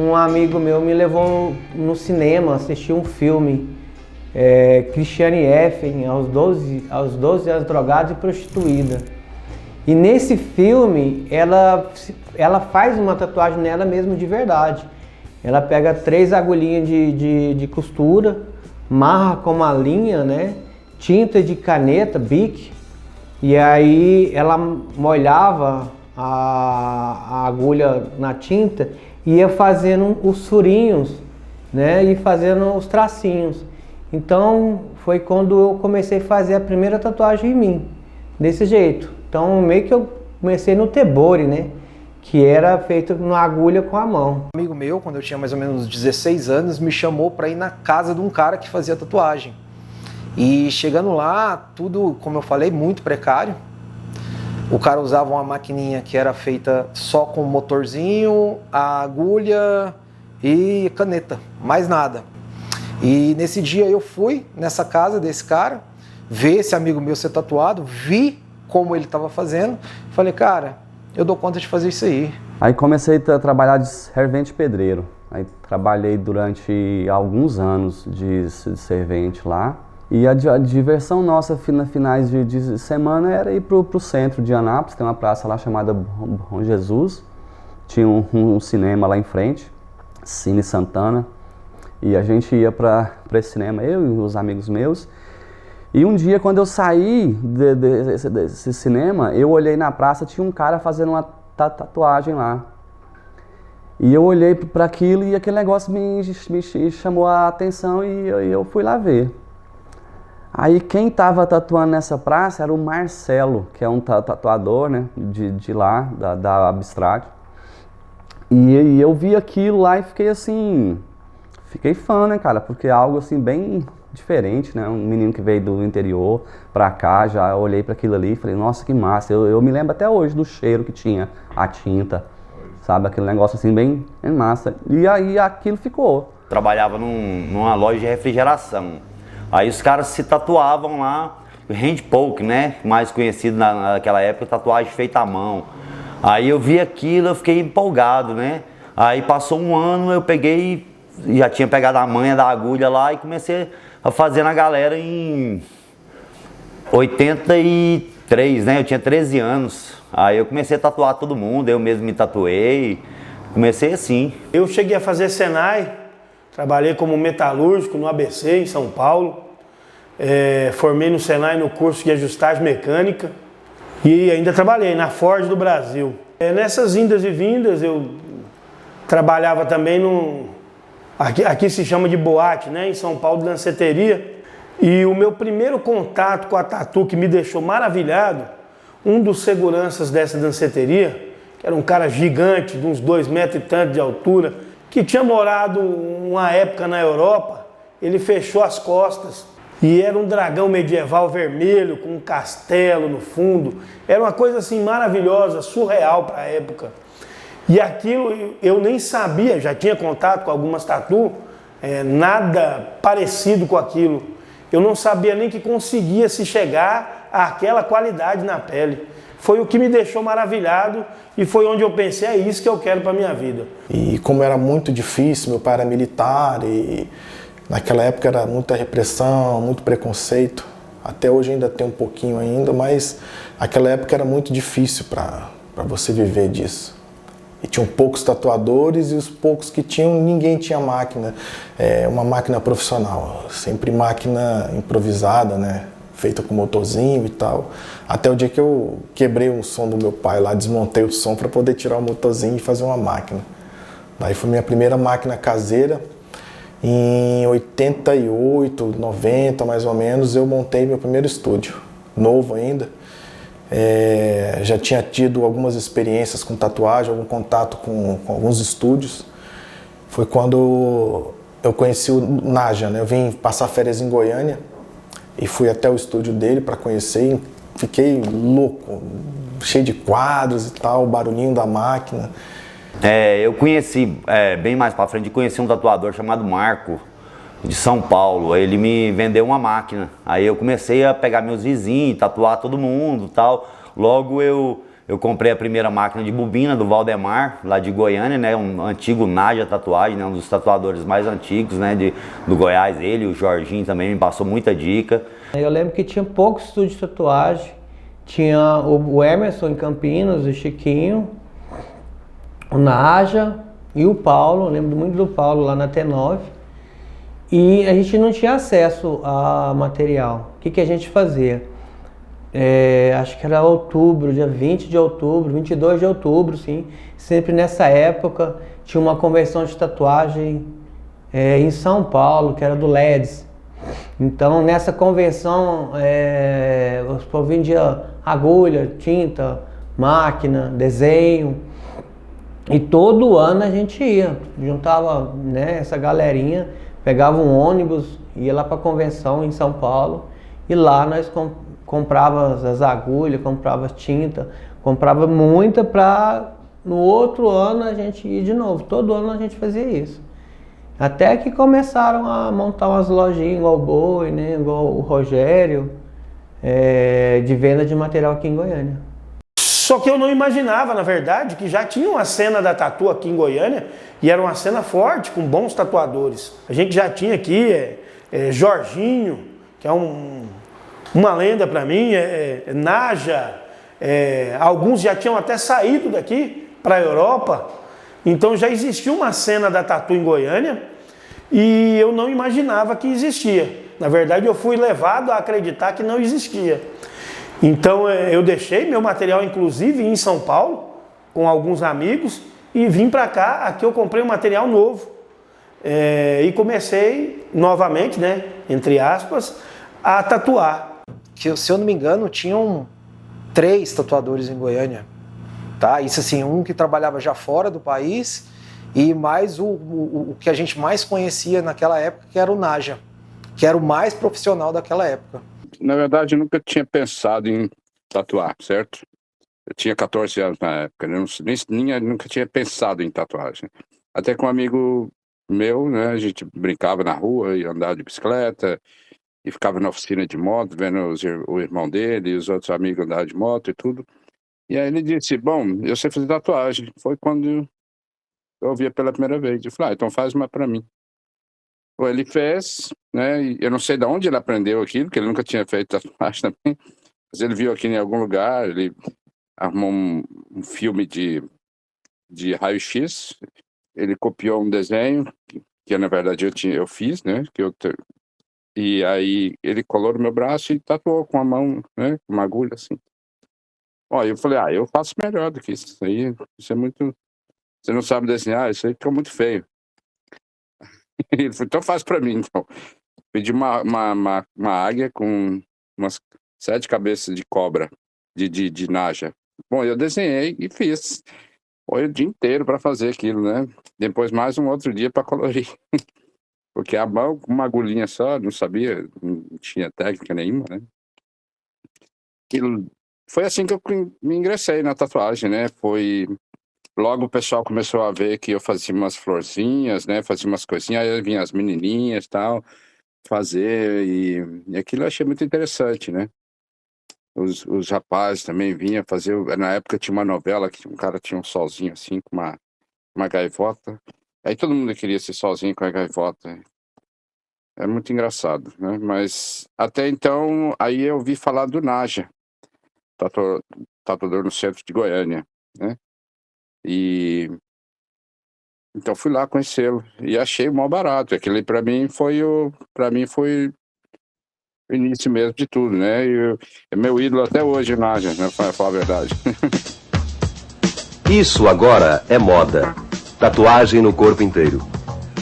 um amigo meu me levou no cinema, assistir um filme, Christiane Effen, aos 12 anos, drogada e prostituída. E nesse filme, ela faz uma tatuagem nela mesmo de verdade. Ela pega 3 agulhinhas de costura, marra com uma linha, né? Tinta de caneta, Bic, e aí ela molhava a agulha na tinta e ia fazendo os furinhos, né? E fazendo os tracinhos. Então foi quando eu comecei a fazer a primeira tatuagem em mim, desse jeito. Então meio que eu comecei no tebori, né? Que era feito na agulha com a mão. Um amigo meu, quando eu tinha mais ou menos 16 anos, me chamou para ir na casa de um cara que fazia tatuagem. E chegando lá, tudo, como eu falei, muito precário. O cara usava uma maquininha que era feita só com motorzinho, a agulha e caneta, mais nada. E nesse dia eu fui nessa casa desse cara, ver esse amigo meu ser tatuado, vi como ele estava fazendo, falei, cara, eu dou conta de fazer isso aí. Aí comecei a trabalhar de servente pedreiro. Aí trabalhei durante alguns anos de servente lá. E a diversão nossa, finais de semana, era ir pro centro de Anápolis, tem uma praça lá chamada Bom Jesus. Tinha um cinema lá em frente, Cine Santana. E a gente ia para esse cinema, eu e os amigos meus. E um dia, quando eu saí desse cinema, eu olhei na praça, tinha um cara fazendo uma tatuagem lá. E eu olhei para aquilo e aquele negócio me chamou a atenção e eu fui lá ver. Aí quem estava tatuando nessa praça era o Marcelo, que é um tatuador, né, de lá, da Abstract. E eu vi aquilo lá e fiquei assim, fiquei fã, né, cara, porque é algo assim bem diferente, né, um menino que veio do interior pra cá, já olhei para aquilo ali e falei, nossa, que massa. Eu me lembro até hoje do cheiro que tinha a tinta, sabe, aquele negócio assim bem massa. E aí aquilo ficou. Trabalhava numa loja de refrigeração. Aí os caras se tatuavam lá, handpoke, né? Mais conhecido naquela época, tatuagem feita à mão. Aí eu vi aquilo, eu fiquei empolgado, né? Aí passou um ano, eu peguei, já tinha pegado a manha da agulha lá e comecei a fazer na galera em 83, né? Eu tinha 13 anos. Aí eu comecei a tatuar todo mundo, eu mesmo me tatuei, comecei assim. Eu cheguei a fazer Senai. Trabalhei como metalúrgico no ABC, em São Paulo. Formei no Senai no curso de ajustagem mecânica. E ainda trabalhei na Ford do Brasil. Nessas indas e vindas, eu trabalhava também aqui se chama de boate, né? Em São Paulo, danceteria. E o meu primeiro contato com a tatu que me deixou maravilhado, um dos seguranças dessa danceteria, que era um cara gigante, de uns 2 metros e tanto de altura, que tinha morado uma época na Europa, ele fechou as costas e era um dragão medieval vermelho com um castelo no fundo. Era uma coisa assim maravilhosa, surreal para a época. E aquilo eu nem sabia, já tinha contato com algumas tatu, nada parecido com aquilo. Eu não sabia nem que conseguia se chegar àquela qualidade na pele. Foi o que me deixou maravilhado e foi onde eu pensei, é isso que eu quero para minha vida. E como era muito difícil, meu pai era militar e naquela época era muita repressão, muito preconceito. Até hoje ainda tem um pouquinho ainda, mas naquela época era muito difícil para você viver disso. E tinham poucos tatuadores e os poucos que tinham, ninguém tinha máquina, uma máquina profissional, sempre máquina improvisada, né? Feita com motorzinho e tal. Até o dia que eu quebrei o som do meu pai lá, desmontei o som para poder tirar o motorzinho e fazer uma máquina. Daí foi minha primeira máquina caseira. Em 88, 90 mais ou menos, eu montei meu primeiro estúdio, novo ainda. Já tinha tido algumas experiências com tatuagem, algum contato com alguns estúdios. Foi quando eu conheci o Naja, né? Eu vim passar férias em Goiânia e fui até o estúdio dele para conhecer. Fiquei louco, cheio de quadros e tal, o barulhinho da máquina. Eu conheci, bem mais pra frente, conheci um tatuador chamado Marco, de São Paulo. Ele me vendeu uma máquina. Aí eu comecei a pegar meus vizinhos, tatuar todo mundo e tal. Logo eu eu comprei a primeira máquina de bobina do Valdemar, lá de Goiânia, né? Um antigo Naja Tatuagem, né? Um dos tatuadores mais antigos, né? Do Goiás. Ele, o Jorginho também me passou muita dica. Eu lembro que tinha poucos estúdios de tatuagem. Tinha o Emerson em Campinas, o Chiquinho, o Naja e o Paulo. Eu lembro muito do Paulo lá na T9. E a gente não tinha acesso a material. O que a gente fazia? Acho que era outubro, dia 20 de outubro, 22 de outubro, sim. Sempre nessa época tinha uma convenção de tatuagem em São Paulo, que era do LEDs. Então nessa convenção os povos vendiam agulha, tinta, máquina, desenho. E todo ano a gente ia, juntava, né, essa galerinha, pegava um ônibus, ia lá para a convenção em São Paulo. E lá nós comprava as agulhas, comprava tinta, comprava muita para no outro ano a gente ir de novo. Todo ano a gente fazia isso. Até que começaram a montar umas lojinhas igual o Boi, né, igual o Rogério, de venda de material aqui em Goiânia. Só que eu não imaginava, na verdade, que já tinha uma cena da tatu aqui em Goiânia e era uma cena forte, com bons tatuadores. A gente já tinha aqui Jorginho, que é uma lenda para mim, Naja, alguns já tinham até saído daqui para a Europa. Então já existia uma cena da tatu em Goiânia e eu não imaginava que existia. Na verdade, eu fui levado a acreditar que não existia. Então eu deixei meu material, inclusive, em São Paulo, com alguns amigos, e vim para cá. Aqui eu comprei um material novo e comecei novamente, né, entre aspas, a tatuar. Que, se eu não me engano, tinham 3 tatuadores em Goiânia. Tá? Isso assim, um que trabalhava já fora do país e mais o que a gente mais conhecia naquela época, que era o Naja, que era o mais profissional daquela época. Na verdade, eu nunca tinha pensado em tatuar, certo? Eu tinha 14 anos na época, nunca tinha pensado em tatuagem. Até com um amigo meu, né, a gente brincava na rua e andava de bicicleta e ficava na oficina de moto, vendo o irmão dele e os outros amigos andavam de moto e tudo. E aí ele disse, bom, eu sei fazer tatuagem. Foi quando eu ouvia pela primeira vez. Eu falei, então faz uma pra mim. Ou ele fez, né? E eu não sei de onde ele aprendeu aquilo, porque ele nunca tinha feito tatuagem também. Mas ele viu aqui em algum lugar, ele arrumou um filme de raio-x, ele copiou um desenho, que na verdade eu fiz, né? E aí ele colou no meu braço e tatuou com a mão, né? Com uma agulha assim. Ó, eu falei, eu faço melhor do que isso aí. Isso é muito... Você não sabe desenhar, isso aí fica muito feio. Ele falou, então faz pra mim, então. Pedi uma águia com umas 7 cabeças de cobra, de Naja. Bom, eu desenhei e fiz. Foi o dia inteiro para fazer aquilo, né? Depois mais um outro dia para colorir. Porque a mão com uma agulhinha só, não sabia, não tinha técnica nenhuma, né? Foi assim que eu me ingressei na tatuagem, né? Logo o pessoal começou a ver que eu fazia umas florzinhas, né? Fazia umas coisinhas, aí vinham as menininhas e tal, fazer, e aquilo eu achei muito interessante, né? Os rapazes também vinham fazer, na época tinha uma novela que um cara tinha um solzinho assim, com uma gaivota, aí todo mundo queria ser sozinho com a gaivota. É muito engraçado, né? Mas até então, aí eu ouvi falar do Naja, tatuador no centro de Goiânia, né? E então fui lá conhecê-lo e achei mó barato. Aquele para mim foi o início mesmo de tudo, né? É meu ídolo até hoje, Naja, né? Pra falar a verdade. Isso agora é moda. Tatuagem no corpo inteiro.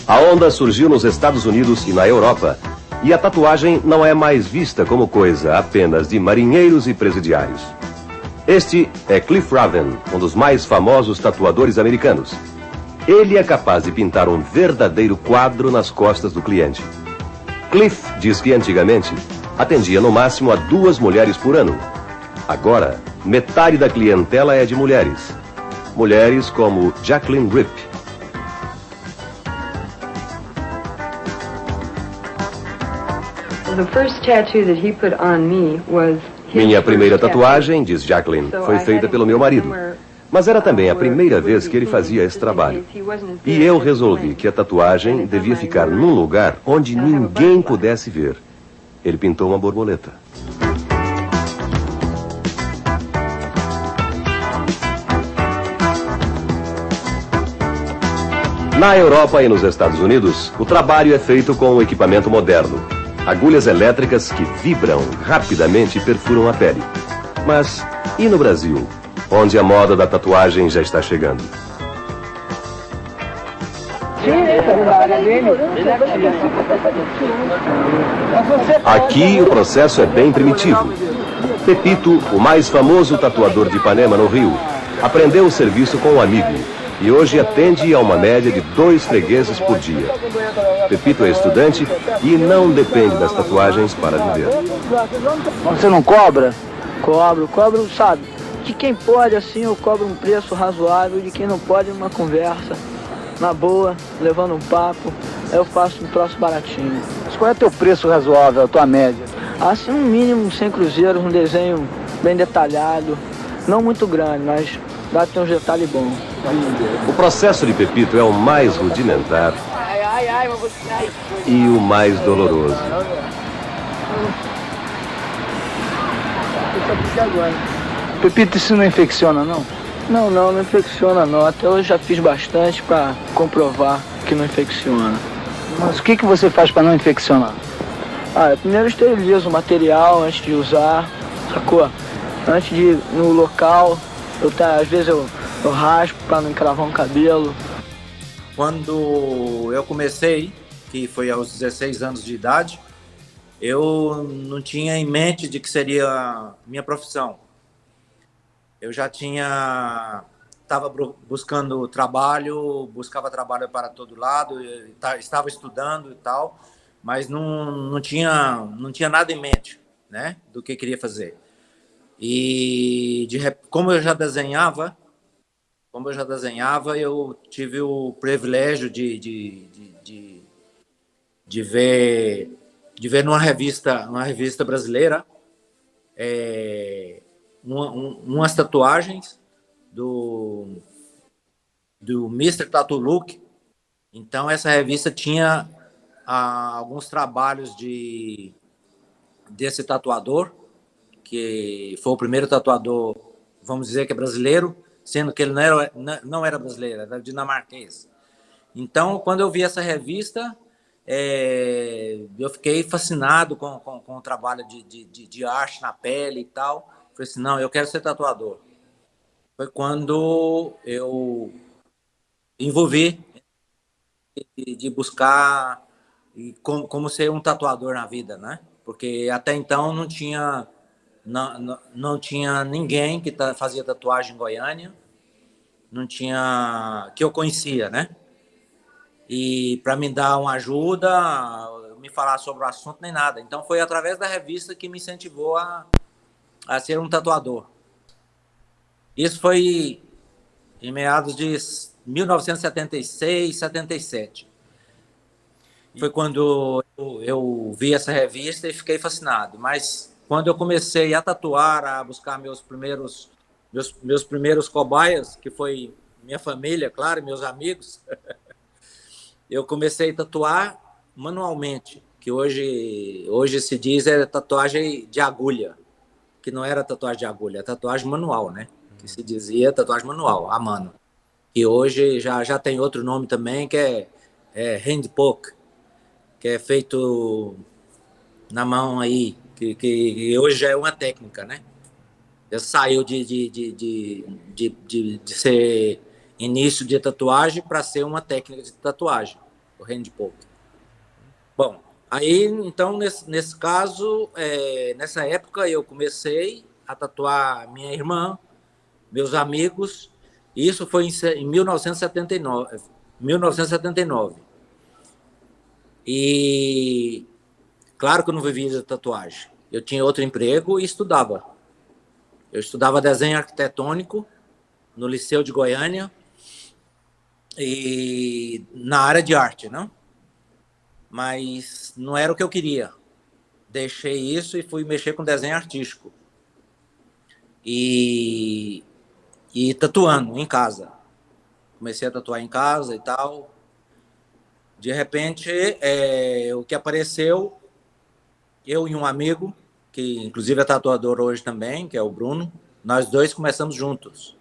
A onda surgiu nos Estados Unidos e na Europa, e a tatuagem não é mais vista como coisa apenas de marinheiros e presidiários. Este é Cliff Raven, um dos mais famosos tatuadores americanos. Ele é capaz de pintar um verdadeiro quadro nas costas do cliente. Cliff diz que antigamente atendia no máximo a 2 mulheres por ano. Agora, metade da clientela é de mulheres. Mulheres como Jacqueline Rip. The first tattoo that he put on me was Minha primeira tatuagem, diz Jacqueline, foi feita pelo meu marido. Mas era também a primeira vez que ele fazia esse trabalho. E eu resolvi que a tatuagem devia ficar num lugar onde ninguém pudesse ver. Ele pintou uma borboleta. Na Europa e nos Estados Unidos, o trabalho é feito com um equipamento moderno. Agulhas elétricas que vibram rapidamente e perfuram a pele. Mas e no Brasil, onde a moda da tatuagem já está chegando? Aqui o processo é bem primitivo. Pepito, o mais famoso tatuador de Ipanema, no Rio, aprendeu o serviço com um amigo e hoje atende a uma média de 2 fregueses por dia. Pepito é estudante e não depende das tatuagens para viver. Você não cobra? Cobro, sabe? De quem pode, assim, eu cobro um preço razoável, de quem não pode, uma conversa, na boa, levando um papo, eu faço um troço baratinho. Mas qual é o teu preço razoável, a tua média? Assim, no mínimo 100 cruzeiros, um desenho bem detalhado, não muito grande, mas dá pra ter uns detalhes bons. O processo de Pepito é o mais rudimentar e o mais doloroso. Pepito, isso não infecciona, não? Não infecciona não. Até hoje já fiz bastante pra comprovar que não infecciona. Mas o que você faz para não infeccionar? Eu primeiro esterilizo o material antes de usar, sacou? Antes de ir no local, às vezes eu raspo para não encravar um cabelo. Quando eu comecei, que foi aos 16 anos de idade, eu não tinha em mente de que seria minha profissão. Eu já estava buscando trabalho, buscava trabalho para todo lado, estava estudando e tal, mas não tinha nada em mente, né, do que queria fazer. E como eu já desenhava, eu tive o privilégio de ver numa revista brasileira umas tatuagens do Mr. Tattoo Look. Então essa revista tinha alguns trabalhos desse tatuador, que foi o primeiro tatuador, vamos dizer que é brasileiro, sendo que ele não era brasileiro, era dinamarquês. Então, quando eu vi essa revista, eu fiquei fascinado com o trabalho de arte na pele e tal. Falei assim, não, eu quero ser tatuador. Foi quando eu envolvi de buscar como ser um tatuador na vida, né? Porque até então não tinha ninguém que fazia tatuagem em Goiânia, não tinha, que eu conhecia, né? E para me dar uma ajuda, me falar sobre o assunto, nem nada. Então foi através da revista que me incentivou a ser um tatuador. Isso foi em meados de 1976, 77. Foi quando eu vi essa revista e fiquei fascinado. Mas quando eu comecei a tatuar, a buscar meus primeiros cobaias, que foi minha família, claro, meus amigos, eu comecei a tatuar manualmente, que hoje se diz tatuagem de agulha, que não era tatuagem de agulha, é tatuagem manual, né? Que se dizia tatuagem manual, a mano. E hoje já tem outro nome também, que é hand poke, que é feito na mão aí, que hoje já é uma técnica, né? Já saiu de ser início de tatuagem para ser uma técnica de tatuagem, o hand poke. Bom, aí, então, nesse caso, nessa época eu comecei a tatuar minha irmã, meus amigos. Isso foi em 1979. E claro que eu não vivia de tatuagem. Eu tinha outro emprego e estudava. Eu estudava desenho arquitetônico no Liceu de Goiânia e na área de arte, não? Mas não era o que eu queria. Deixei isso e fui mexer com desenho artístico. e tatuando em casa. Comecei a tatuar em casa e tal. De repente, o que apareceu, eu e um amigo, que inclusive é tatuador hoje também, que é o Bruno, nós dois começamos juntos.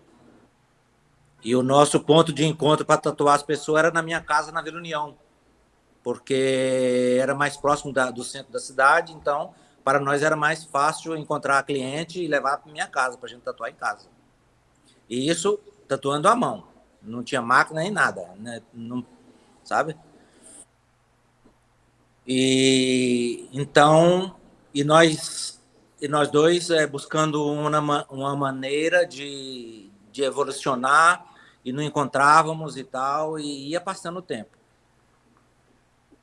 E o nosso ponto de encontro para tatuar as pessoas era na minha casa, na Vila União, porque era mais próximo do centro da cidade, então para nós era mais fácil encontrar cliente e levar para minha casa, para a gente tatuar em casa. E isso tatuando à mão, não tinha máquina nem nada, né? Não, sabe? E nós dois buscando uma maneira de evolucionar e não encontrávamos e tal, e ia passando o tempo.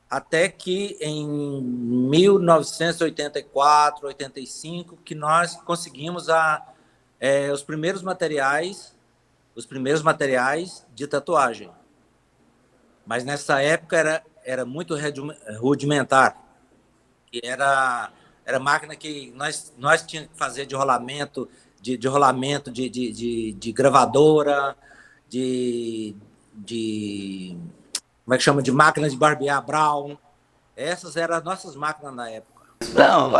Até que em 1984, 85, que nós conseguimos os primeiros materiais de tatuagem. Mas nessa época era muito rudimentar. Era máquina que nós tínhamos que fazer de rolamento, de gravadora, como é que chama? De máquina de barbear Brown. Essas eram as nossas máquinas na época. Não,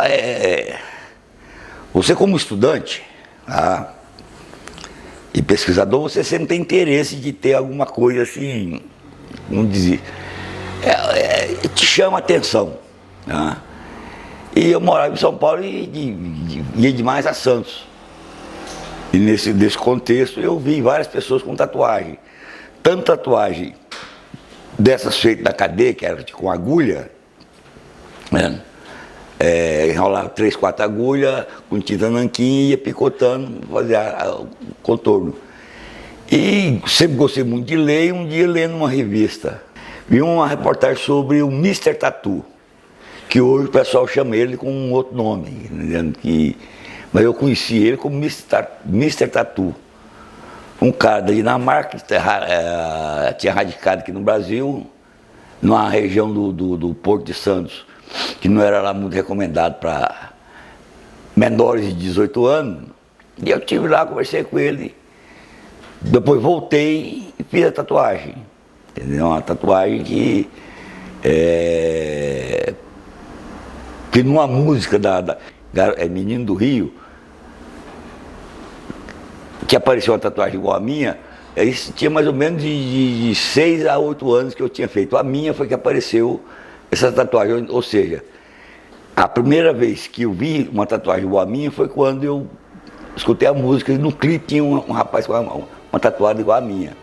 você como estudante, tá, e pesquisador, você sempre tem interesse de ter alguma coisa assim, vamos dizer, te chama a atenção. Tá? E eu morava em São Paulo e ia demais a Santos. E nesse contexto eu vi várias pessoas com tatuagem. Tanto tatuagem dessas feitas na cadeia, que era com agulha, né? Enrolava 3, 4 agulhas com tinta nanquim e ia picotando, fazia o contorno. E sempre gostei muito de ler, e um dia lendo uma revista, vi uma reportagem sobre o Mr. Tattoo, que hoje o pessoal chama ele com um outro nome, mas eu conheci ele como Mr. Tattoo. Um cara da Dinamarca que tinha radicado aqui no Brasil, numa região do Porto de Santos, que não era lá muito recomendado para menores de 18 anos. E eu estive lá, conversei com ele, depois voltei e fiz a tatuagem. Entendeu? Uma tatuagem que numa música Menino do Rio, que apareceu uma tatuagem igual a minha, tinha mais ou menos de 6 a 8 anos que eu tinha feito. A minha foi que apareceu essa tatuagem, ou seja, a primeira vez que eu vi uma tatuagem igual a minha foi quando eu escutei a música e no clipe tinha um rapaz com uma tatuagem igual a minha.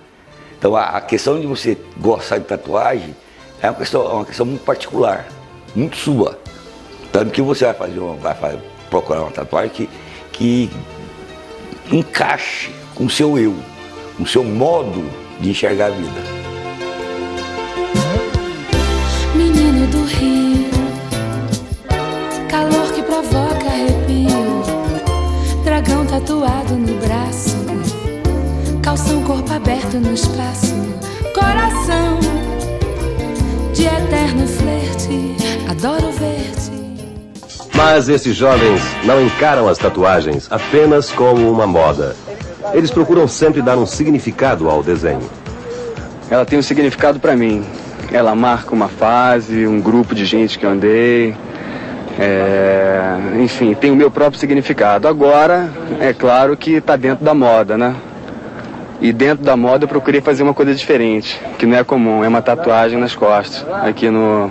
Então a questão de você gostar de tatuagem é uma questão muito particular, muito sua. Tanto que você vai procurar uma tatuagem que encaixe com o seu eu, com o seu modo de enxergar a vida. Menino do Rio, calor que provoca arrepio, dragão tatuado no braço, calção corpo aberto no espaço, coração de eterno flerte, adoro ver-te. Mas esses jovens não encaram as tatuagens apenas como uma moda. Eles procuram sempre dar um significado ao desenho. Ela tem um significado para mim. Ela marca uma fase, um grupo de gente que eu andei. Enfim, tem o meu próprio significado. Agora, é claro que está dentro da moda, né? E dentro da moda eu procurei fazer uma coisa diferente, que não é comum, é uma tatuagem nas costas, aqui no...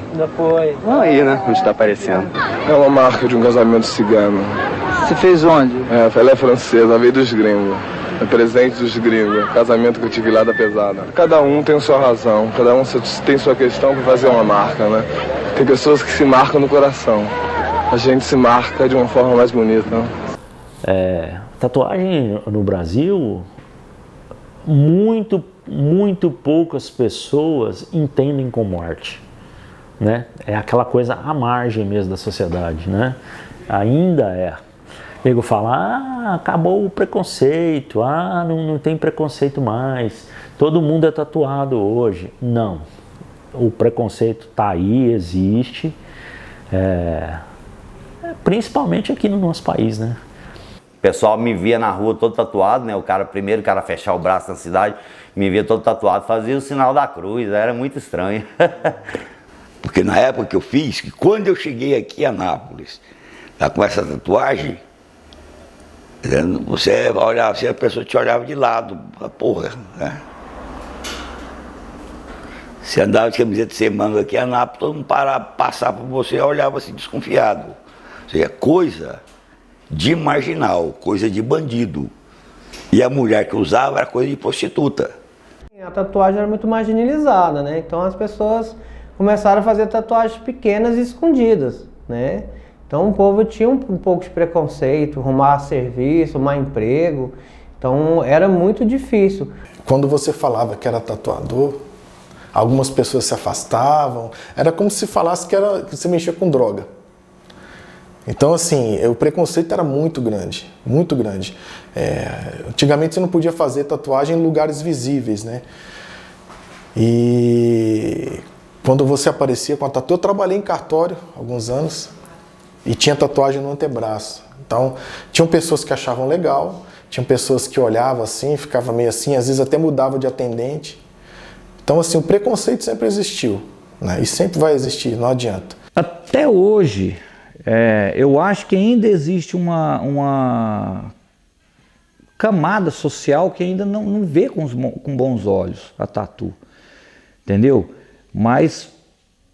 Aí, né, onde está aparecendo. É uma marca de um casamento cigano. Você fez onde? Ela é francesa, veio dos gringos. É presente dos gringos, casamento que eu tive lá da pesada. Cada um tem sua razão, cada um tem sua questão para fazer uma marca, né? Tem pessoas que se marcam no coração. A gente se marca de uma forma mais bonita. Tatuagem no Brasil... Muito poucas pessoas entendem como arte, né? É aquela coisa à margem mesmo da sociedade, né? Ainda é. O nego fala, acabou o preconceito, não tem preconceito mais, todo mundo é tatuado hoje. Não, o preconceito está aí, existe, principalmente aqui no nosso país, né? pessoal me via na rua todo tatuado, né? O cara fechar o braço na cidade, me via todo tatuado, fazia o sinal da cruz, era muito estranho. Porque na época que eu fiz, que quando eu cheguei aqui em Anápolis, tá com essa tatuagem, você olhava assim, a pessoa te olhava de lado, porra, né? Você andava de camiseta sem manga aqui em Anápolis, todo mundo passava por você e olhava assim desconfiado. Ou seja, coisa de marginal, coisa de bandido. E a mulher que usava era coisa de prostituta. A tatuagem era muito marginalizada, né? Então as pessoas começaram a fazer tatuagens pequenas e escondidas, né? Então o povo tinha um pouco de preconceito, arrumar serviço, arrumar emprego. Então era muito difícil. Quando você falava que era tatuador, algumas pessoas se afastavam. Era como se falasse que você mexia com droga. Então, assim, o preconceito era muito grande, muito grande. Antigamente você não podia fazer tatuagem em lugares visíveis, né? E quando você aparecia com a tatuagem, eu trabalhei em cartório há alguns anos e tinha tatuagem no antebraço. Então, tinham pessoas que achavam legal, tinham pessoas que olhavam assim, ficavam meio assim, às vezes até mudava de atendente. Então, assim, o preconceito sempre existiu, né? E sempre vai existir, não adianta. Até hoje, eu acho que ainda existe uma camada social que ainda não vê com bons olhos a tatu, entendeu? Mas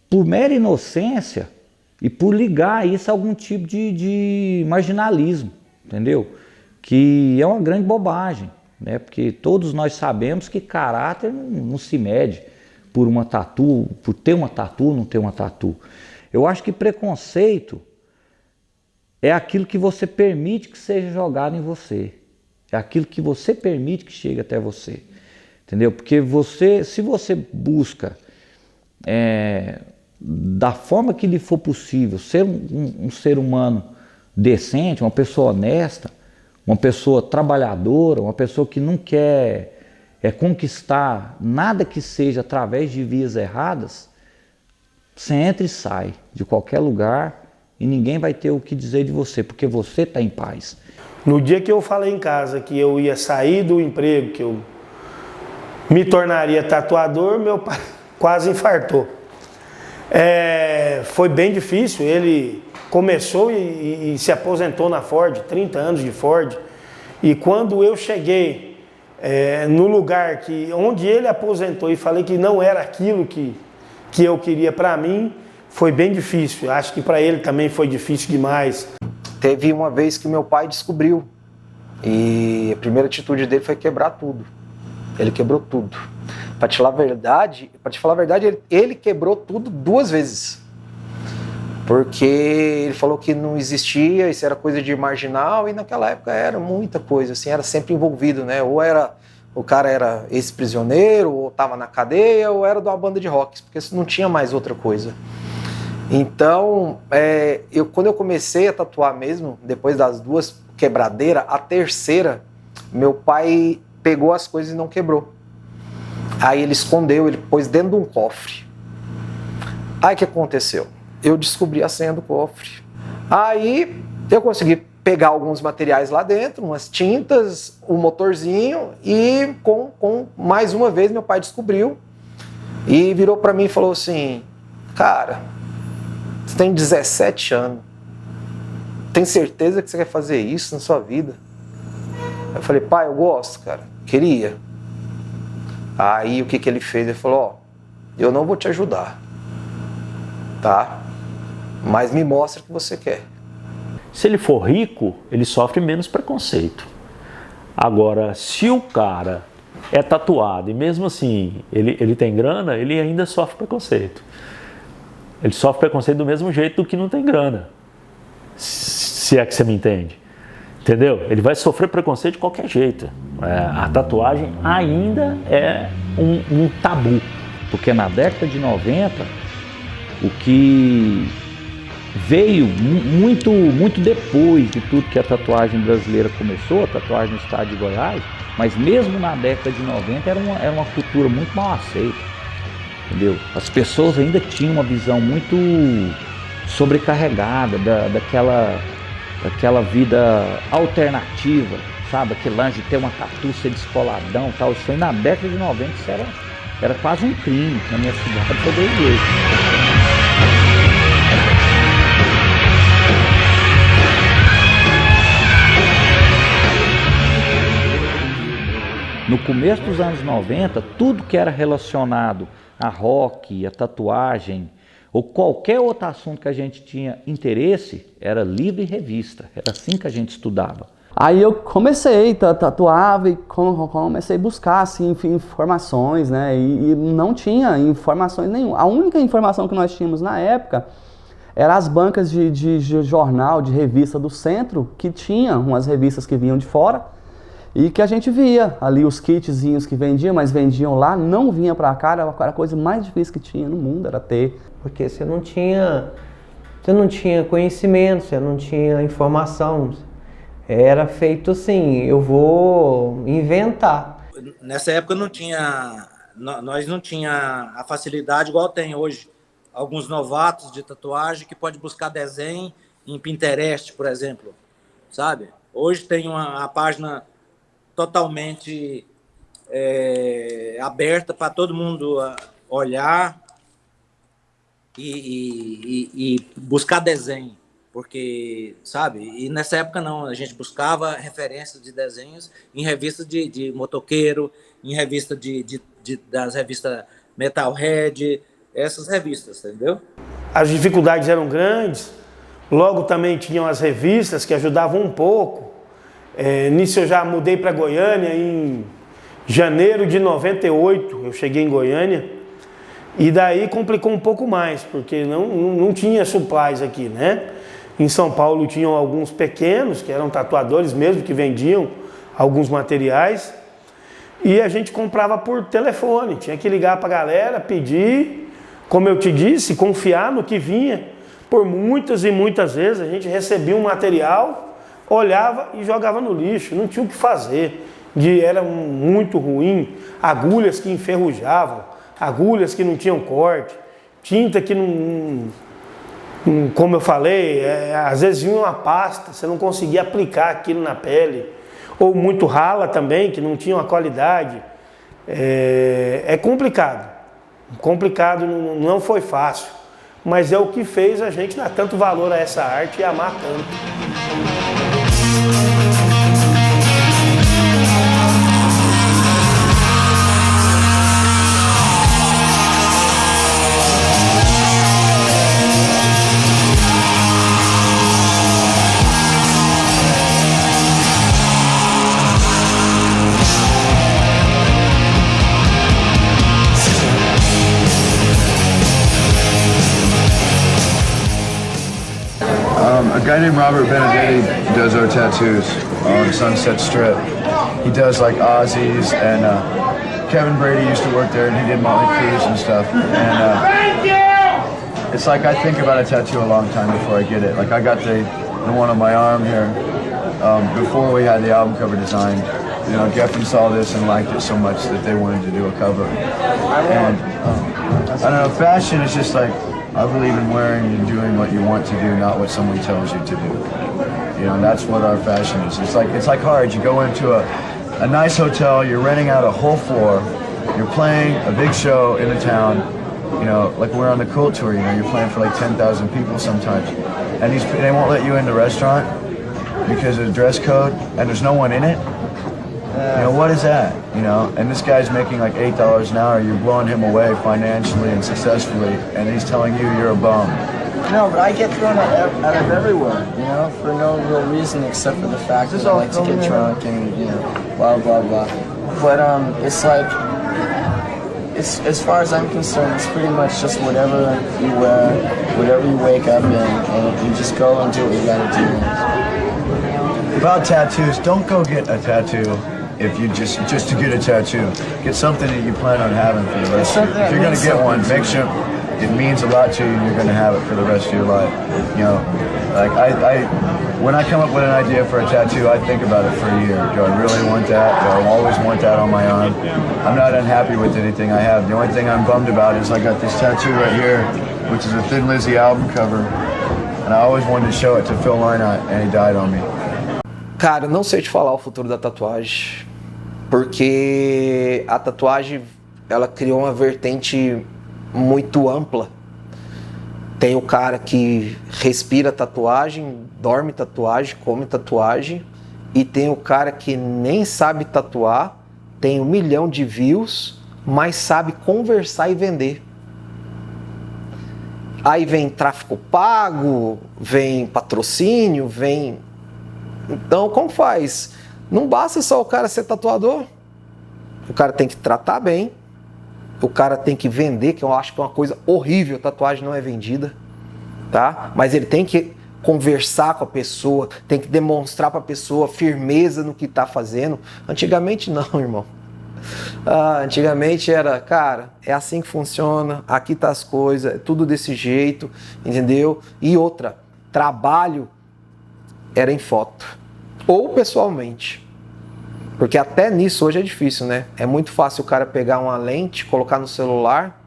por mera inocência e por ligar isso a algum tipo de marginalismo, entendeu? Que é uma grande bobagem, né? Porque todos nós sabemos que caráter não se mede por uma tatu, por ter uma tatu ou não ter uma tatu. Eu acho que preconceito é aquilo que você permite que seja jogado em você. É aquilo que você permite que chegue até você. Entendeu? Porque se você busca, da forma que lhe for possível, ser um ser humano decente, uma pessoa honesta, uma pessoa trabalhadora, uma pessoa que não quer conquistar nada que seja através de vias erradas, você entra e sai de qualquer lugar e ninguém vai ter o que dizer de você, porque você está em paz. No dia que eu falei em casa que eu ia sair do emprego, que eu me tornaria tatuador, meu pai quase infartou. Foi bem difícil, ele começou e se aposentou na Ford, 30 anos de Ford, e quando eu cheguei no lugar onde ele aposentou e falei que não era aquilo que eu queria para mim, foi bem difícil. Acho que para ele também foi difícil demais. Teve uma vez que meu pai descobriu e a primeira atitude dele foi quebrar tudo. Ele quebrou tudo. Para te falar a verdade, ele quebrou tudo 2 vezes. Porque ele falou que não existia, isso era coisa de marginal, e naquela época era muita coisa, assim, era sempre envolvido, né? Ou o cara era ex-prisioneiro, ou estava na cadeia, ou era de uma banda de rock, porque não tinha mais outra coisa. Então, quando eu comecei a tatuar mesmo, depois das 2 quebradeiras, a terceira, meu pai pegou as coisas e não quebrou. Aí ele escondeu, ele pôs dentro de um cofre. Aí o que aconteceu? Eu descobri a senha do cofre. Aí eu consegui pegar alguns materiais lá dentro, umas tintas, um motorzinho, e mais uma vez meu pai descobriu e virou para mim e falou assim: cara, você tem 17 anos, tem certeza que você quer fazer isso na sua vida? Eu falei: pai, eu gosto, cara, queria. Aí o que ele fez? Ele falou: eu não vou te ajudar, tá? Mas me mostra o que você quer. Se ele for rico, ele sofre menos preconceito. Agora, se o cara é tatuado e mesmo assim ele tem grana, ele ainda sofre preconceito. Ele sofre preconceito do mesmo jeito do que não tem grana. Se é que você me entende. Entendeu? Ele vai sofrer preconceito de qualquer jeito. A tatuagem ainda é um tabu. Porque na década de 90, o que veio muito depois de tudo que a tatuagem brasileira começou, a tatuagem no estado de Goiás, mas mesmo na década de 90 era uma cultura muito mal aceita, entendeu? As pessoas ainda tinham uma visão muito sobrecarregada aquela vida alternativa, sabe? Aquele lance de ter uma tatu, ser descoladão e tal. Isso foi na década de 90, isso era quase um crime na minha cidade, poder igreja. No começo dos anos 90, tudo que era relacionado a rock, a tatuagem, ou qualquer outro assunto que a gente tinha interesse, era livro e revista. Era assim que a gente estudava. Aí eu comecei, tatuava e comecei a buscar assim, informações, né? E não tinha informações nenhuma. A única informação que nós tínhamos na época era as bancas de jornal, de revista do centro, que tinha umas revistas que vinham de fora. E que a gente via ali os kitzinhos que vendiam, mas vendiam lá, não vinha pra cá, era a coisa mais difícil que tinha no mundo, era ter. Porque você não tinha conhecimento, você não tinha informação. Era feito assim, eu vou inventar. Nessa época nós não tinha a facilidade igual tem hoje. Alguns novatos de tatuagem que pode buscar desenho em Pinterest, por exemplo, sabe? Hoje tem a página totalmente aberta para todo mundo olhar e buscar desenho, porque, sabe, e nessa época não, a gente buscava referências de desenhos em revistas de motoqueiro, em revista das revistas Metalhead, essas revistas, entendeu? As dificuldades eram grandes, logo também tinham as revistas que ajudavam um pouco. Nisso eu já mudei para Goiânia em janeiro de 98, eu cheguei em Goiânia, e daí complicou um pouco mais, porque não tinha supplies aqui, né? Em São Paulo tinham alguns pequenos, que eram tatuadores mesmo, que vendiam alguns materiais, e a gente comprava por telefone, tinha que ligar para a galera, pedir, como eu te disse, confiar no que vinha. Por muitas e muitas vezes a gente recebia um material, olhava e jogava no lixo, não tinha o que fazer, era muito ruim, agulhas que enferrujavam, agulhas que não tinham corte, tinta que não, como eu falei, às vezes vinha uma pasta, você não conseguia aplicar aquilo na pele, ou muito rala também, que não tinha uma qualidade. É complicado, não foi fácil, mas é o que fez a gente dar tanto valor a essa arte e amar tanto. A guy named Robert Benedetti does our tattoos on Sunset Strip. He does like Ozzy's, and Kevin Brady used to work there, and he did Motley Crue and stuff. And it's like I think about a tattoo a long time before I get it. Like I got the one on my arm here before we had the album cover designed. You know, Geffen saw this and liked it so much that they wanted to do a cover. And I don't know, fashion is just like, I believe in wearing and doing what you want to do, not what someone tells you to do. You know, and that's what our fashion is. It's like hard. You go into a nice hotel, you're renting out a whole floor, you're playing a big show in a town, you know, like we're on the Cool Tour, you know, you're playing for like 10,000 people sometimes. And they won't let you in the restaurant because of the dress code, and there's no one in it. You know, what is that? You know, and this guy's making like $8 an hour. You're blowing him away financially and successfully, and he's telling you you're a bum. No, but I get thrown out of everywhere, you know, for no real reason except for the fact that I like to get drunk and, you know, blah, blah, blah. But it's like, as far as I'm concerned, it's pretty much just whatever you wear, whatever you wake up in, and you just go and do what you gotta do. About tattoos, don't go get a tattoo if you just to get a tattoo. Get something that you plan on having for the rest of your life. If you're going to get one, make sure it means a lot to you and you're going to have it for the rest of your life. You know, like when I come up with an idea for a tattoo, I think about it for a year. Do I really want that? Do I always want that on my arm? I'm not unhappy with anything I have. The only thing I'm bummed about is I got this tattoo right here, which is a Thin Lizzy album cover. And I always wanted to show it to Phil Lynott, and he died on me. Cara, não sei te falar o futuro da tatuagem, porque a tatuagem, ela criou uma vertente muito ampla. Tem o cara que respira tatuagem, dorme tatuagem, come tatuagem, e tem o cara que nem sabe tatuar, tem 1 milhão de views, mas sabe conversar e vender. Aí vem tráfego pago, vem patrocínio, vem... Então, como faz? Não basta só o cara ser tatuador. O cara tem que tratar bem. O cara tem que vender, que eu acho que é uma coisa horrível. Tatuagem não é vendida, tá? Mas ele tem que conversar com a pessoa, tem que demonstrar para a pessoa firmeza no que está fazendo. Antigamente não, irmão. Antigamente era, cara, é assim que funciona, aqui tá as coisas, é tudo desse jeito, entendeu? E outra, trabalho era em foto ou pessoalmente, porque até nisso hoje é difícil, né? É muito fácil o cara pegar uma lente, colocar no celular,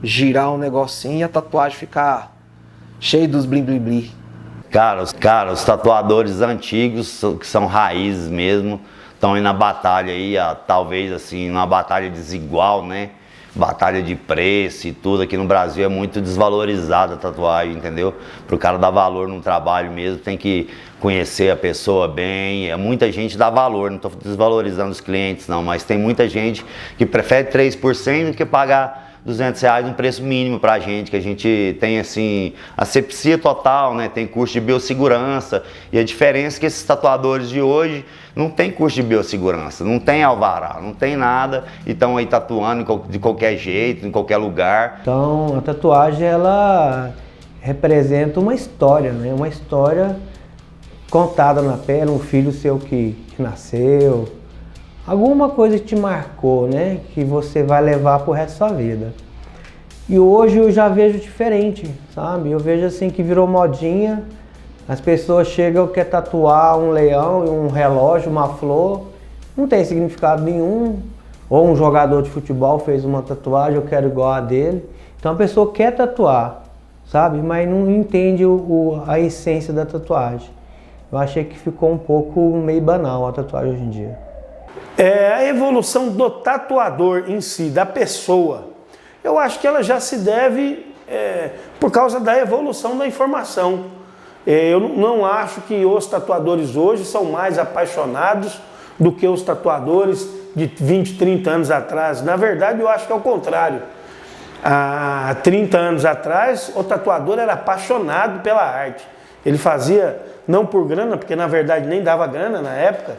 girar um negocinho e a tatuagem ficar cheia dos blim blim blim. Cara, os tatuadores antigos, que são raízes mesmo, estão aí na batalha aí, talvez assim, numa batalha desigual, né? Batalha de preço e tudo. Aqui no Brasil é muito desvalorizada a tatuagem, entendeu? Para o cara dar valor no trabalho mesmo, tem que conhecer a pessoa bem. Muita gente dá valor, não estou desvalorizando os clientes não, mas tem muita gente que prefere 3% do que pagar R$200 um preço mínimo pra gente, que a gente tem assim, asepsia total, né? Tem curso de biossegurança, e a diferença é que esses tatuadores de hoje não tem curso de biossegurança, não tem alvará, não tem nada, e estão aí tatuando de qualquer jeito, em qualquer lugar. Então a tatuagem, ela representa uma história, né? Uma história contada na pele, um filho seu que nasceu, alguma coisa que te marcou, né? Que você vai levar pro resto da sua vida. E hoje eu já vejo diferente, sabe? Eu vejo assim que virou modinha. As pessoas chegam, quer tatuar um leão, um relógio, uma flor. Não tem significado nenhum. Ou um jogador de futebol fez uma tatuagem, eu quero igual a dele. Então a pessoa quer tatuar, sabe? Mas não entende a essência da tatuagem. Eu achei que ficou um pouco meio banal a tatuagem hoje em dia. É a evolução do tatuador em si, da pessoa. Eu acho que ela já se deve por causa da evolução da informação. Eu não acho que os tatuadores hoje são mais apaixonados do que os tatuadores de 20, 30 anos atrás. Na verdade, eu acho que é o contrário. Há 30 anos atrás, o tatuador era apaixonado pela arte. Ele fazia, não por grana, porque na verdade nem dava grana na época.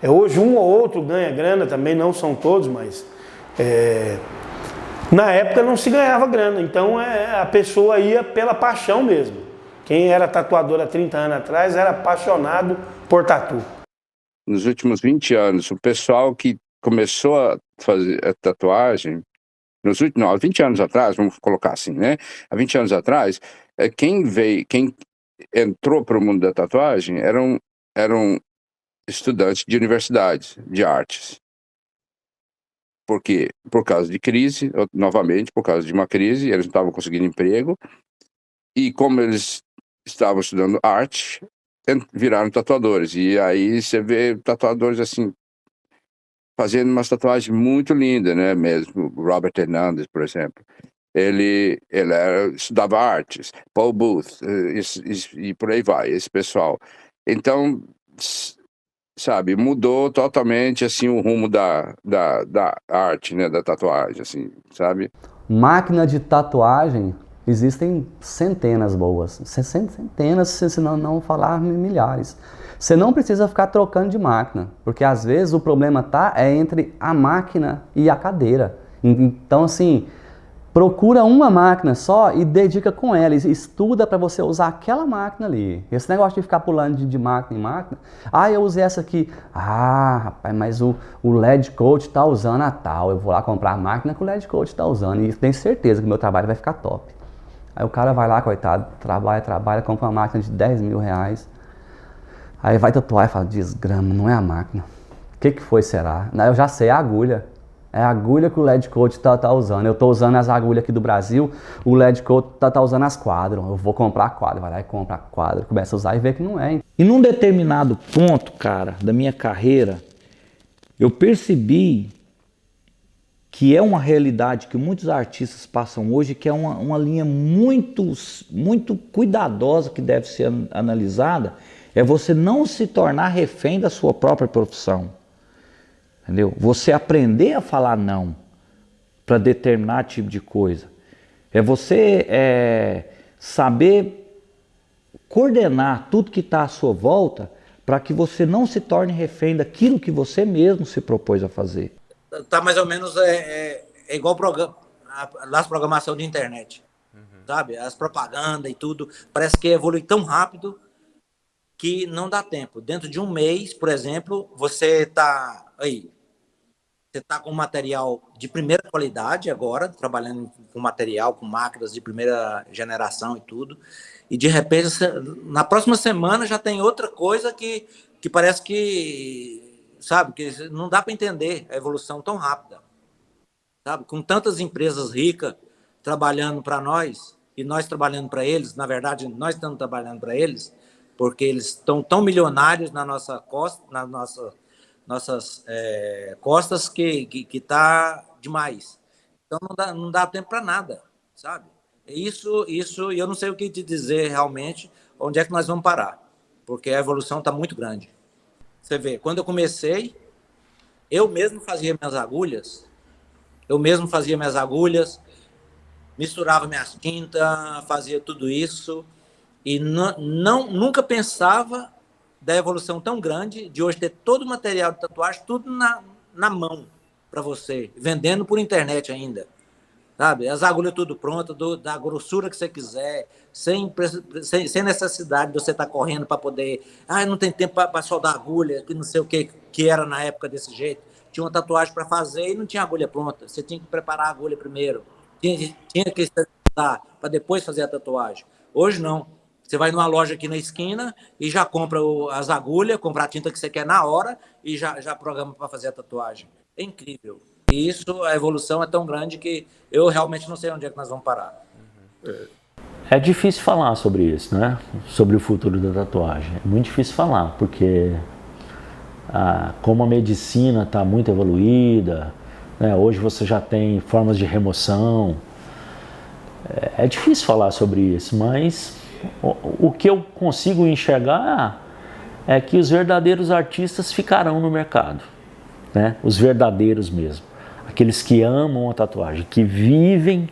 Hoje um ou outro ganha grana, também não são todos, mas na época não se ganhava grana, então a pessoa ia pela paixão mesmo. Quem era tatuador há 30 anos atrás era apaixonado por tatu. Nos últimos 20 anos, o pessoal que começou a fazer a tatuagem, há 20 anos atrás, vamos colocar assim, né? Há 20 anos atrás, quem entrou para o mundo da tatuagem eram estudantes de universidades de artes. Por quê? Por causa de crise, novamente, por causa de uma crise, eles não estavam conseguindo emprego, e como eles estavam estudando arte, viraram tatuadores. E aí você vê tatuadores assim, fazendo umas tatuagens muito lindas, né? Mesmo Robert Hernandez, por exemplo. Ele estudava artes, Paul Booth, e por aí vai, esse pessoal. Então, sabe, mudou totalmente assim o rumo da arte, né, da tatuagem, assim, sabe? Máquina de tatuagem, existem centenas boas, centenas, se não falar milhares. Você não precisa ficar trocando de máquina, porque às vezes o problema é entre a máquina e a cadeira. Então, assim, procura uma máquina só e dedica com ela, estuda para você usar aquela máquina ali. Esse negócio de ficar pulando de máquina em máquina, eu usei essa aqui, rapaz, mas o LED Coat está usando a tal, eu vou lá comprar a máquina que o LED Coat está usando e tenho certeza que o meu trabalho vai ficar top. Aí o cara vai lá, coitado, trabalha, compra uma máquina de 10 mil reais, aí vai tatuar e fala, desgrama, não é a máquina. O que foi, será? Eu já sei, a agulha. É a agulha que o LED Coat tá usando. Eu tô usando as agulhas aqui do Brasil, o LED Coat tá usando as quadro. Eu vou comprar quadro, vai lá e compra quadro. Começa a usar e vê que não é. E num determinado ponto, cara, da minha carreira, eu percebi que é uma realidade que muitos artistas passam hoje, que é uma linha muito cuidadosa que deve ser analisada, é você não se tornar refém da sua própria profissão. Entendeu? Você aprender a falar não para determinado tipo de coisa. É você saber coordenar tudo que está à sua volta para que você não se torne refém daquilo que você mesmo se propôs a fazer. Tá mais ou menos igual as programação de internet, sabe? As propagandas e tudo, parece que evolui tão rápido que não dá tempo. Dentro de um mês, por exemplo, você tá com material de primeira qualidade agora, trabalhando com material, com máquinas de primeira geração e tudo, e de repente, na próxima semana já tem outra coisa que parece que, sabe, que não dá para entender a evolução tão rápida, sabe? Com tantas empresas ricas trabalhando para nós e nós trabalhando para eles, na verdade, nós estamos trabalhando para eles, porque eles estão tão milionários na nossa costa, nossas costas que tá demais. Então não dá tempo para nada, sabe? Isso eu não sei o que te dizer realmente, onde é que nós vamos parar, porque a evolução está muito grande. Você vê, quando eu comecei, eu mesmo fazia minhas agulhas, misturava minhas tintas, fazia tudo isso, e nunca pensava da evolução tão grande de hoje ter todo o material de tatuagem, tudo na mão para você, vendendo por internet ainda, sabe? As agulhas tudo prontas, da grossura que você quiser, sem necessidade de você estar correndo para poder... não tem tempo para soldar agulha, que não sei o que era na época desse jeito. Tinha uma tatuagem para fazer e não tinha agulha pronta. Você tinha que preparar a agulha primeiro. Tinha que estudar para depois fazer a tatuagem. Hoje não. Você vai numa loja aqui na esquina e já compra as agulhas, compra a tinta que você quer na hora e já programa para fazer a tatuagem. É incrível. E isso, a evolução é tão grande que eu realmente não sei onde é que nós vamos parar. É difícil falar sobre isso, né? Sobre o futuro da tatuagem. É muito difícil falar, porque como a medicina está muito evoluída, né? Hoje você já tem formas de remoção. É difícil falar sobre isso, mas o que eu consigo enxergar é que os verdadeiros artistas ficarão no mercado, né? Os verdadeiros mesmo. Aqueles que amam a tatuagem, que vivem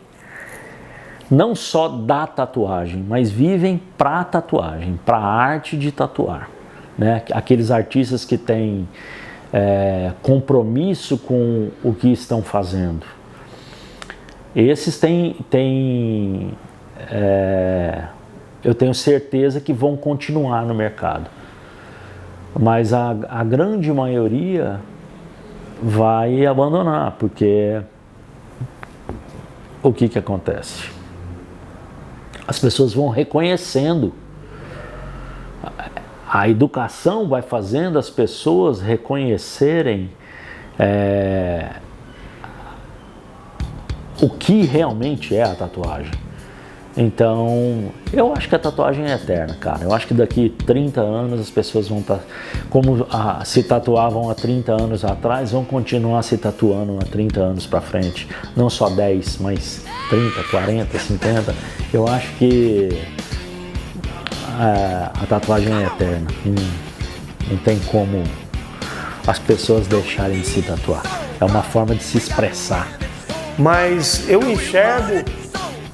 não só da tatuagem, mas vivem para a tatuagem, para a arte de tatuar, né? Aqueles artistas que têm compromisso com o que estão fazendo. Esses eu tenho certeza que vão continuar no mercado. Mas a grande maioria vai abandonar, porque o que acontece? As pessoas vão reconhecendo. A educação vai fazendo as pessoas reconhecerem o que realmente é a tatuagem. Então, eu acho que a tatuagem é eterna, cara. Eu acho que daqui 30 anos as pessoas vão estar, como se tatuavam há 30 anos atrás, vão continuar se tatuando há 30 anos para frente. Não só 10, mas 30, 40, 50. Eu acho que a tatuagem é eterna. Não tem como as pessoas deixarem de se tatuar. É uma forma de se expressar. Mas eu enxergo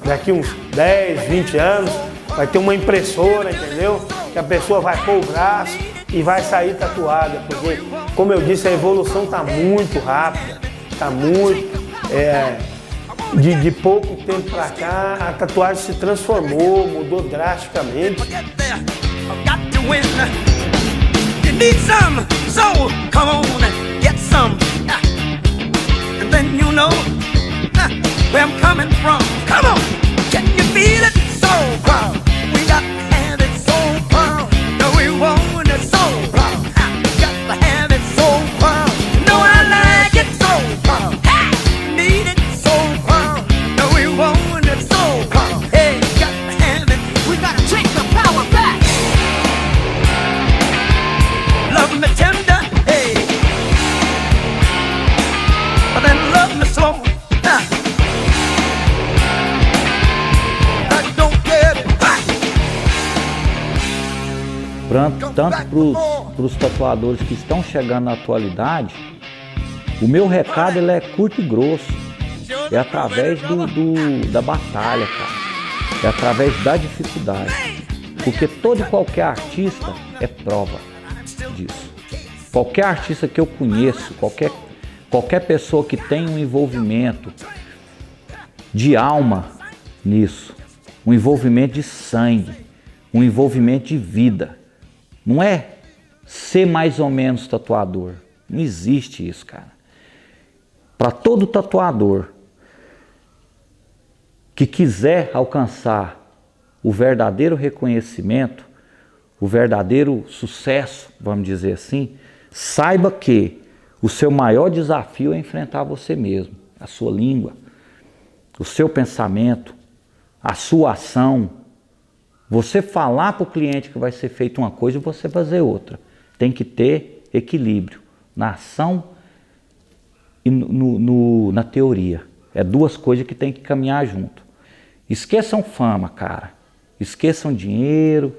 daqui uns 10, 20 anos, vai ter uma impressora, entendeu? Que a pessoa vai pôr o braço e vai sair tatuada, porque, como eu disse, a evolução está muito rápida, está muito... De pouco tempo para cá, a tatuagem se transformou, mudou drasticamente. Where I'm coming from. Come on, can you feel it? So proud. We got to have it so proud. No, we want it so proud. Got to have it so proud. No, I like it so proud. tanto para os tatuadores que estão chegando na atualidade, o meu recado ele é curto e grosso. É através da batalha, cara. É através da dificuldade. Porque todo e qualquer artista é prova disso. Qualquer artista que eu conheço, qualquer pessoa que tem um envolvimento de alma nisso, um envolvimento de sangue, um envolvimento de vida. Não é ser mais ou menos tatuador. Não existe isso, cara. Para todo tatuador que quiser alcançar o verdadeiro reconhecimento, o verdadeiro sucesso, vamos dizer assim, saiba que o seu maior desafio é enfrentar você mesmo, a sua língua, o seu pensamento, a sua ação. Você falar para o cliente que vai ser feita uma coisa e você fazer outra. Tem que ter equilíbrio na ação e na teoria. É duas coisas que tem que caminhar junto. Esqueçam fama, cara. Esqueçam dinheiro,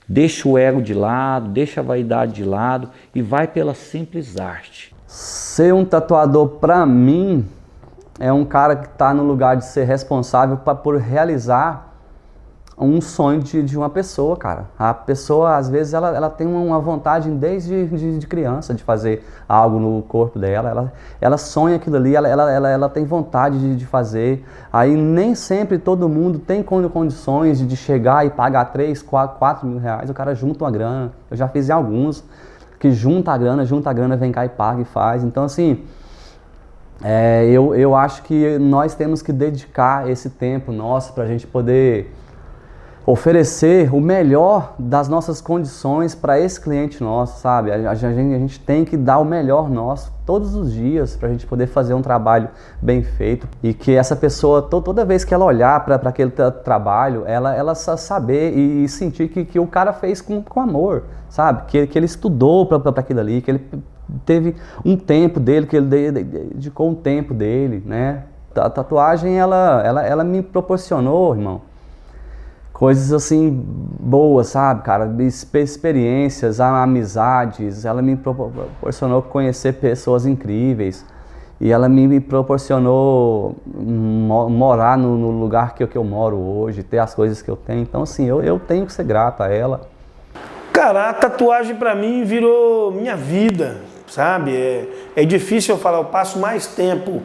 deixa o ego de lado, deixa a vaidade de lado e vai pela simples arte. Ser um tatuador, para mim, é um cara que está no lugar de ser responsável por realizar um sonho de uma pessoa, cara. A pessoa, às vezes, ela tem uma vontade desde de criança de fazer algo no corpo dela. Ela sonha aquilo ali, ela tem vontade de fazer. Aí nem sempre todo mundo tem condições de chegar e pagar 3, 4 mil reais. O cara junta uma grana. Eu já fiz em alguns que junta a grana, vem cá e paga e faz. Então, assim, eu acho que nós temos que dedicar esse tempo nosso pra gente poder oferecer o melhor das nossas condições para esse cliente nosso, sabe? A gente tem que dar o melhor nosso todos os dias para a gente poder fazer um trabalho bem feito e que essa pessoa, toda vez que ela olhar para aquele trabalho, ela saber e sentir que o cara fez com amor, sabe? Que ele estudou para aquilo ali, que ele teve um tempo dele, que ele dedicou um tempo dele, né? A tatuagem, ela me proporcionou, irmão, coisas assim boas, sabe, cara? Experiências, amizades. Ela me proporcionou conhecer pessoas incríveis. E ela me proporcionou morar no lugar que eu moro hoje, ter as coisas que eu tenho. Então, assim, eu tenho que ser grato a ela. Cara, a tatuagem pra mim virou minha vida, sabe? É difícil eu falar, eu passo mais tempo,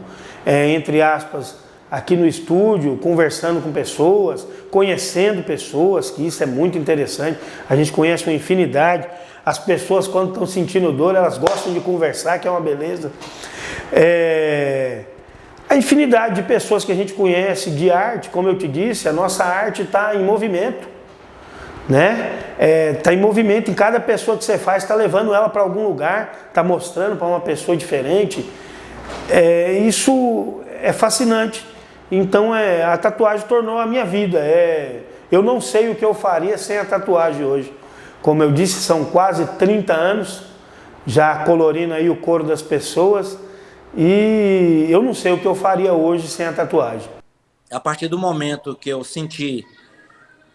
entre aspas, aqui no estúdio, conversando com pessoas, conhecendo pessoas, que isso é muito interessante. A gente conhece uma infinidade. As pessoas, quando estão sentindo dor, elas gostam de conversar, que é uma beleza. A infinidade de pessoas que a gente conhece de arte, como eu te disse, a nossa arte está em movimento, né? Está em movimento, em cada pessoa que você faz, está levando ela para algum lugar, está mostrando para uma pessoa diferente. Isso é fascinante. Então a tatuagem tornou a minha vida. Eu não sei o que eu faria sem a tatuagem hoje. Como eu disse, são quase 30 anos já colorindo aí o couro das pessoas e eu não sei o que eu faria hoje sem a tatuagem. A partir do momento que eu senti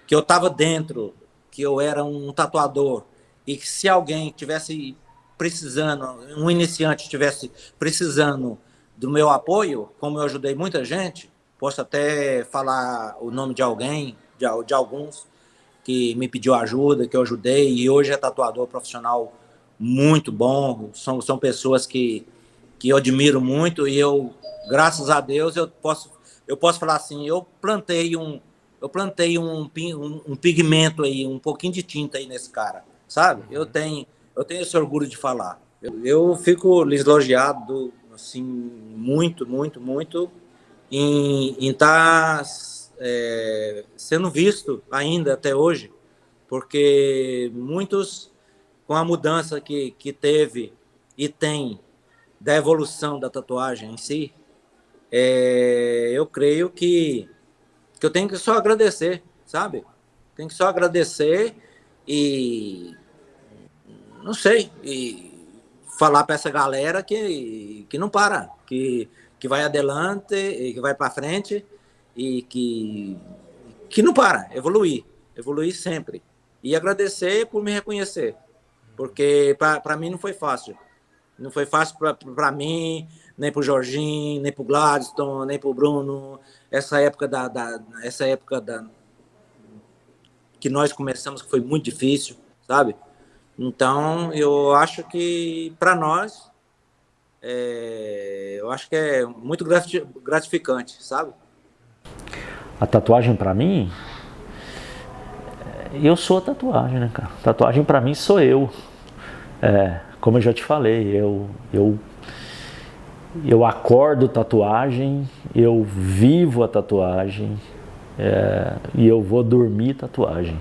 que eu estava dentro, que eu era um tatuador e que se alguém tivesse precisando, um iniciante tivesse precisando do meu apoio, como eu ajudei muita gente, posso até falar o nome de alguém, de alguns que me pediu ajuda, que eu ajudei, e hoje é tatuador profissional muito bom. São pessoas que eu admiro muito e eu, graças a Deus, eu posso falar assim, eu plantei um pigmento aí, um pouquinho de tinta aí nesse cara, sabe? Eu tenho esse orgulho de falar. Eu fico lisonjeado, assim, muito, muito, muito, em estar sendo visto ainda até hoje, porque muitos, com a mudança que teve e tem da evolução da tatuagem em si, eu creio que eu tenho que só agradecer, sabe? Tenho que só agradecer e, não sei, e falar para essa galera que não para, que vai adelante, que vai para frente e que não para, evoluir sempre. E agradecer por me reconhecer, porque para mim não foi fácil. Não foi fácil para mim, nem para o Jorginho, nem para o Gladstone, nem para o Bruno. Essa época que nós começamos, que foi muito difícil, sabe? Então, eu acho que para nós, eu acho que é muito gratificante, sabe? A tatuagem para mim, eu sou a tatuagem, né, cara? Tatuagem para mim sou eu. Como eu já te falei, eu acordo tatuagem, eu vivo a tatuagem e eu vou dormir tatuagem.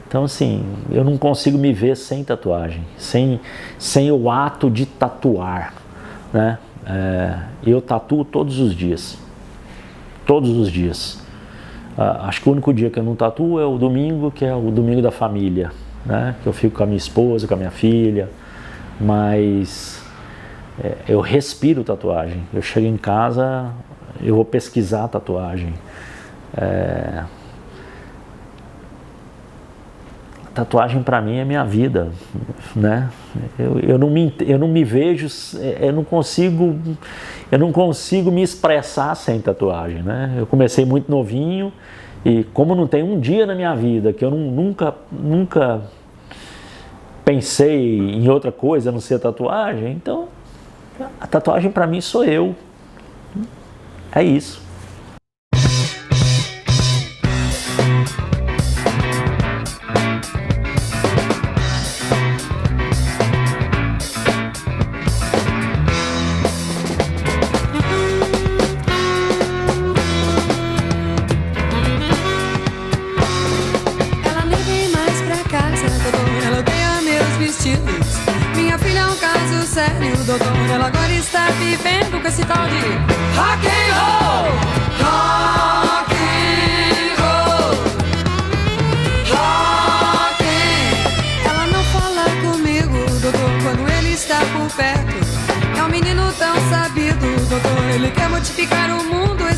Então, assim, eu não consigo me ver sem tatuagem, sem o ato de tatuar, né? Eu tatuo todos os dias. Todos os dias. Acho que o único dia que eu não tatuo é o domingo, que é o domingo da família, né? Que eu fico com a minha esposa, com a minha filha, mas eu respiro tatuagem. Eu chego em casa, eu vou pesquisar tatuagem. Tatuagem para mim é minha vida, né? Eu não me vejo, eu não consigo me expressar sem tatuagem, né? Eu comecei muito novinho e como não tem um dia na minha vida que eu nunca pensei em outra coisa a não ser tatuagem, então a tatuagem para mim sou eu. É isso. Doutor, ela agora está vivendo com esse tal de rock and roll, rock and roll, rock and... Ela não fala comigo, doutor, quando ele está por perto. É um menino tão sabido, doutor, ele quer modificar o mundo.